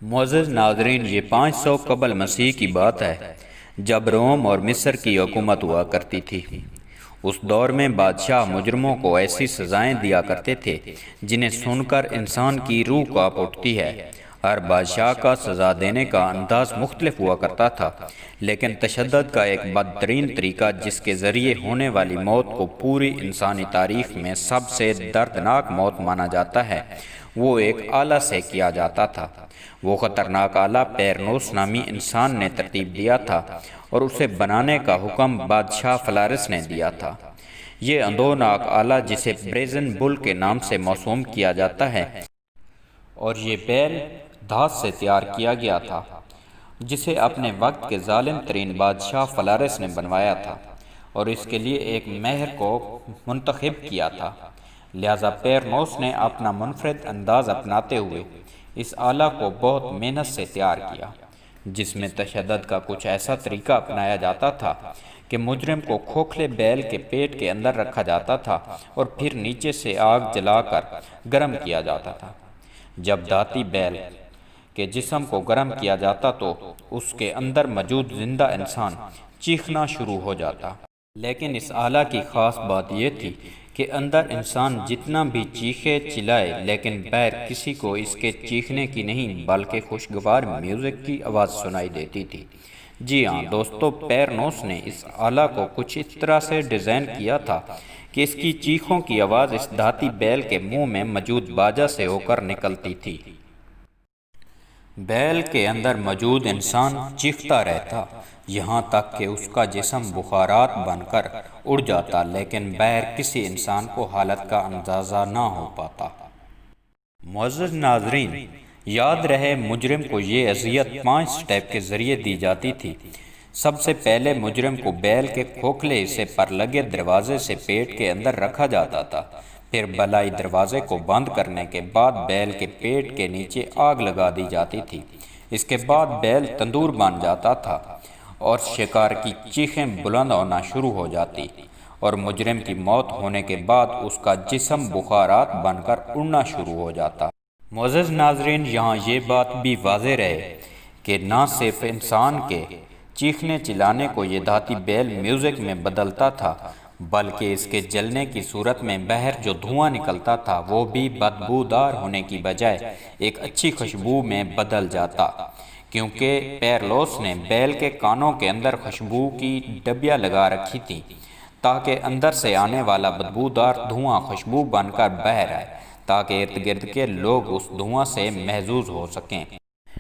معزز ناظرین، یہ 500 قبل مسیح کی بات ہے جب روم اور مصر کی حکومت ہوا کرتی تھی۔ اس دور میں بادشاہ مجرموں کو ایسی سزائیں دیا کرتے تھے جنہیں سن کر انسان کی روح کانپ اٹھتی ہے۔ ہر بادشاہ کا سزا دینے کا انداز مختلف ہوا کرتا تھا، لیکن تشدد کا ایک بدترین طریقہ جس کے ذریعے ہونے والی موت کو پوری انسانی تاریخ میں سب سے دردناک موت مانا جاتا ہے، وہ ایک آلہ سے کیا جاتا تھا۔ وہ خطرناک آلہ پیرنوس نامی انسان نے ترتیب دیا تھا اور اسے بنانے کا حکم بادشاہ فلارس نے دیا تھا۔ یہ اندھوناک آلہ جسے بریزن بل کے نام سے موسوم کیا جاتا ہے، اور یہ بیل دھات سے تیار کیا گیا تھا جسے اپنے وقت کے ظالم ترین بادشاہ فلارس نے بنوایا تھا اور اس کے لیے ایک مہر کو منتخب کیا تھا۔ لہذا پیرنوس نے اپنا منفرد انداز اپناتے ہوئے اس آلہ کو بہت محنت سے تیار کیا، جس میں تشدد کا کچھ ایسا طریقہ اپنایا جاتا تھا کہ مجرم کو کھوکھلے بیل کے پیٹ کے اندر رکھا جاتا تھا اور پھر نیچے سے آگ جلا کر گرم کیا جاتا تھا۔ جب دھاتی بیل کے جسم کو گرم کیا جاتا تو اس کے اندر موجود زندہ انسان چیخنا شروع ہو جاتا، لیکن اس آلہ کی خاص بات یہ تھی کہ اندر انسان جتنا بھی چیخے چلائے لیکن بغیر کسی کو اس کے چیخنے کی نہیں بلکہ خوشگوار میوزک کی آواز سنائی دیتی تھی۔ جی ہاں دوستو، پیرنوس نے اس آلہ کو کچھ اس طرح سے ڈیزائن کیا تھا کہ اس کی چیخوں کی آواز اس دھاتی بیل کے منہ میں موجود باجا سے ہو کر نکلتی تھی۔ بیل کے اندر موجود انسان چیختا رہتا یہاں تک کہ اس کا جسم بخارات بن کر اڑ جاتا، لیکن بغیر کسی انسان کو حالت کا اندازہ نہ ہو پاتا۔ معزز ناظرین، یاد رہے مجرم کو یہ اذیت 5 سٹیپ کے ذریعے دی جاتی تھی۔ سب سے پہلے مجرم کو بیل کے کھوکھلے حصے پر لگے دروازے سے پیٹ کے اندر رکھا جاتا تھا، پھر بلائی دروازے کو بند کرنے کے بعد بیل کے پیٹ کے نیچے آگ لگا دی جاتی تھی۔ اس کے بعد بیل تندور بن جاتا تھا اور شکار کی چیخیں بلند ہونا شروع ہو جاتی، اور مجرم کی موت ہونے کے بعد اس کا جسم بخارات بن کر اڑنا شروع ہو جاتا۔ معزز ناظرین، یہاں یہ بات بھی واضح رہے کہ نہ صرف انسان کے چیخنے چلانے کو یہ دھاتی بیل میوزک میں بدلتا تھا، بلکہ اس کے جلنے کی صورت میں باہر جو دھواں نکلتا تھا وہ بھی بدبودار ہونے کی بجائے ایک اچھی خوشبو میں بدل جاتا، کیونکہ پیرلوس نے بیل کے کانوں کے اندر خوشبو کی ڈبیاں لگا رکھی تھی تاکہ اندر سے آنے والا بدبودار دھواں خوشبو بن کر باہر آئے، تاکہ ارد گرد کے لوگ اس دھواں سے محظوظ ہو سکیں۔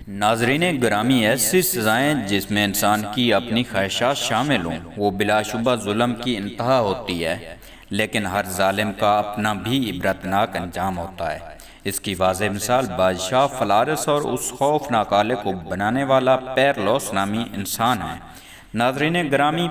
ناظرین گرامی، ایسی سزائیں جس میں انسان کی اپنی خواہشات شامل ہوں وہ بلا شبہ ظلم کی انتہا ہوتی ہے، لیکن ہر ظالم کا اپنا بھی عبرتناک انجام ہوتا ہے۔ اس کی واضح مثال بادشاہ فلارس اور اس خوفناک آلے کو بنانے والا پیرلوس نامی انسان ہے۔ ناظرین گرامی،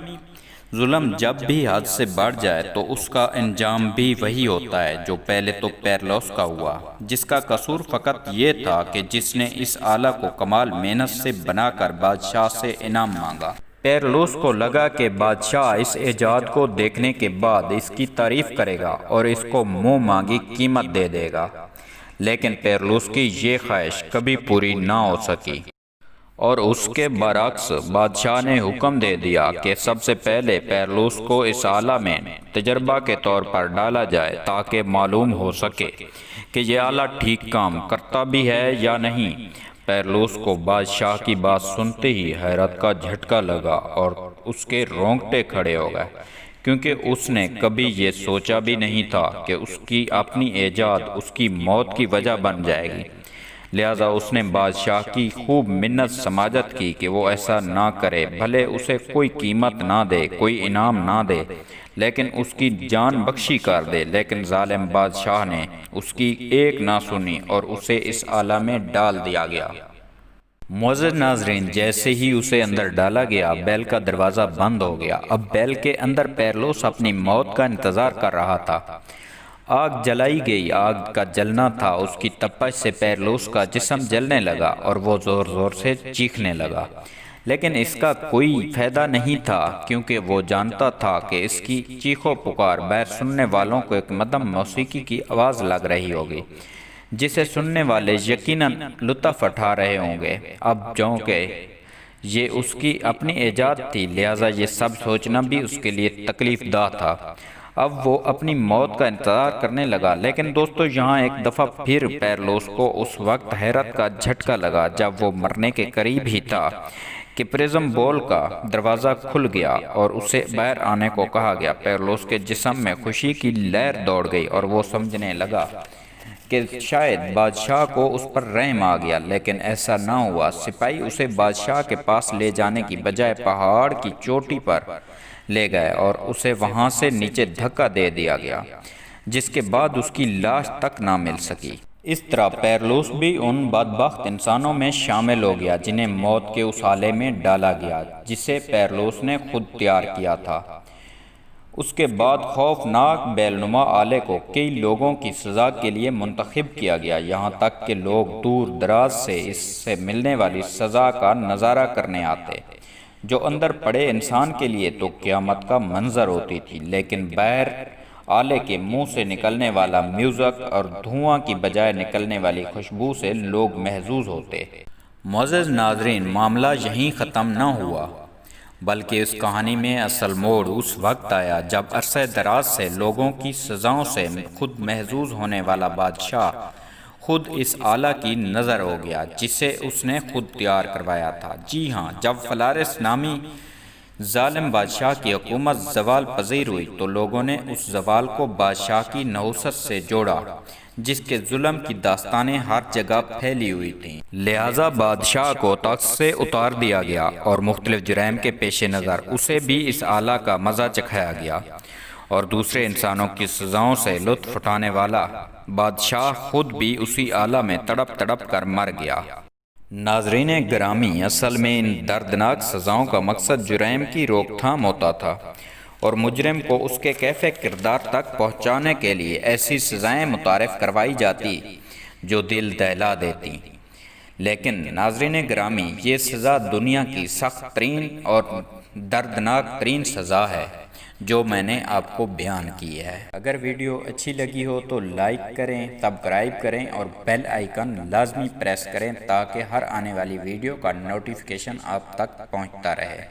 ظلم جب بھی حد سے بڑھ جائے تو اس کا انجام بھی وہی ہوتا ہے جو پہلے تو پیرلوس کا ہوا، جس کا قصور فقط یہ تھا کہ جس نے اس آلہ کو کمال محنت سے بنا کر بادشاہ سے انعام مانگا۔ پیرلوس کو لگا کہ بادشاہ اس ایجاد کو دیکھنے کے بعد اس کی تعریف کرے گا اور اس کو منہ مانگی قیمت دے دے گا، لیکن پیرلوس کی یہ خواہش کبھی پوری نہ ہو سکی، اور اس کے برعکس بادشاہ نے حکم دے دیا کہ سب سے پہلے پیرلوس کو اس آلہ میں تجربہ کے طور پر ڈالا جائے تاکہ معلوم ہو سکے کہ یہ آلہ ٹھیک کام کرتا بھی ہے یا نہیں۔ پیرلوس کو بادشاہ کی بات سنتے ہی حیرت کا جھٹکا لگا اور اس کے رونگٹے کھڑے ہو گئے، کیونکہ اس نے کبھی یہ سوچا بھی نہیں تھا کہ اس کی اپنی ایجاد اس کی موت کی وجہ بن جائے گی۔ لہذا اس نے بادشاہ کی خوب منت سماجت کی کہ وہ ایسا نہ کرے، بھلے اسے کوئی قیمت نہ دے، کوئی انعام نہ دے، لیکن اس کی جان بخشی کر دے۔ لیکن ظالم بادشاہ نے اس کی ایک نہ سنی اور اسے اس آلہ میں ڈال دیا گیا۔ معزز ناظرین، جیسے ہی اسے اندر ڈالا گیا بیل کا دروازہ بند ہو گیا۔ اب بیل کے اندر پیرلوس اپنی موت کا انتظار کر رہا تھا۔ آگ جلائی گئی، آگ کا جلنا تھا، اس کی تپش سے پیرلوس کا جسم جلنے لگا اور وہ زور زور سے چیخنے لگا، لیکن اس کا کوئی فائدہ نہیں تھا، کیونکہ وہ جانتا تھا کہ اس کی چیخ و پکار باہر سننے والوں کو ایک مدھم موسیقی کی آواز لگ رہی ہوگی جسے سننے والے یقیناً لطف اٹھا رہے ہوں گے۔ اب چونکہ یہ اس کی اپنی ایجاد تھی، لہٰذا یہ سب سوچنا بھی اس کے لیے تکلیف دہ تھا۔ اب وہ اپنی موت کا انتظار کرنے لگا، لیکن دوستو یہاں ایک دفعہ پھر پیرلوس کو اس وقت حیرت کا جھٹکا لگا جب وہ مرنے کے قریب ہی تھا کہ پرزم بول کا دروازہ کھل گیا اور اسے باہر آنے کو کہا گیا۔ پیرلوس کے جسم میں خوشی کی لہر دوڑ گئی اور وہ سمجھنے لگا کہ شاید بادشاہ کو اس پر رحم آ گیا، لیکن ایسا نہ ہوا۔ سپاہی اسے بادشاہ کے پاس لے جانے کی بجائے پہاڑ کی چوٹی پر لے گئے اور اسے وہاں سے نیچے دھکا دے دیا گیا، جس کے بعد اس کی لاش تک نہ مل سکی۔ اس طرح پیرلوس بھی ان بدبخت انسانوں میں شامل ہو گیا جنہیں موت کے اس آلے میں ڈالا گیا جسے پیرلوس نے خود تیار کیا تھا۔ اس کے بعد خوفناک بیلنما آلے کو کئی لوگوں کی سزا کے لیے منتخب کیا گیا، یہاں تک کہ لوگ دور دراز سے اس سے ملنے والی سزا کا نظارہ کرنے آتے، جو اندر پڑے انسان کے لیے تو قیامت کا منظر ہوتی تھی، لیکن باہر آلے کے منہ سے نکلنے والا میوزک اور دھواں کی بجائے نکلنے والی خوشبو سے لوگ محظوظ ہوتے۔ معزز ناظرین، معاملہ یہیں ختم نہ ہوا، بلکہ اس کہانی میں اصل موڑ اس وقت آیا جب عرصہ دراز سے لوگوں کی سزاؤں سے خود محظوظ ہونے والا بادشاہ خود اس آلہ کی نظر ہو گیا جسے اس نے خود تیار کروایا تھا۔ جی ہاں، جب فلارس نامی ظالم بادشاہ کی حکومت زوال پذیر ہوئی تو لوگوں نے اس زوال کو بادشاہ کی نحوست سے جوڑا، جس کے ظلم کی داستانیں ہر جگہ پھیلی ہوئی تھیں۔ لہٰذا بادشاہ کو تخت سے اتار دیا گیا اور مختلف جرائم کے پیش نظر اسے بھی اس آلہ کا مزہ چکھایا گیا، اور دوسرے انسانوں کی سزاؤں سے لطف اٹھانے والا بادشاہ خود بھی اسی آلہ میں تڑپ تڑپ کر مر گیا۔ ناظرین گرامی، اصل میں ان دردناک سزاؤں کا مقصد جرائم کی روک تھام ہوتا تھا، اور مجرم کو اس کے کیف کردار تک پہنچانے کے لیے ایسی سزائیں متعارف کروائی جاتی جو دل دہلا دیتی۔ لیکن ناظرین گرامی، یہ سزا دنیا کی سخت ترین اور دردناک ترین سزا ہے جو میں نے آپ کو بیان کی ہے۔ اگر ویڈیو اچھی لگی ہو تو لائک کریں، سبسکرائب کریں اور بیل آئیکن لازمی پریس کریں تاکہ ہر آنے والی ویڈیو کا نوٹیفیکیشن آپ تک پہنچتا رہے۔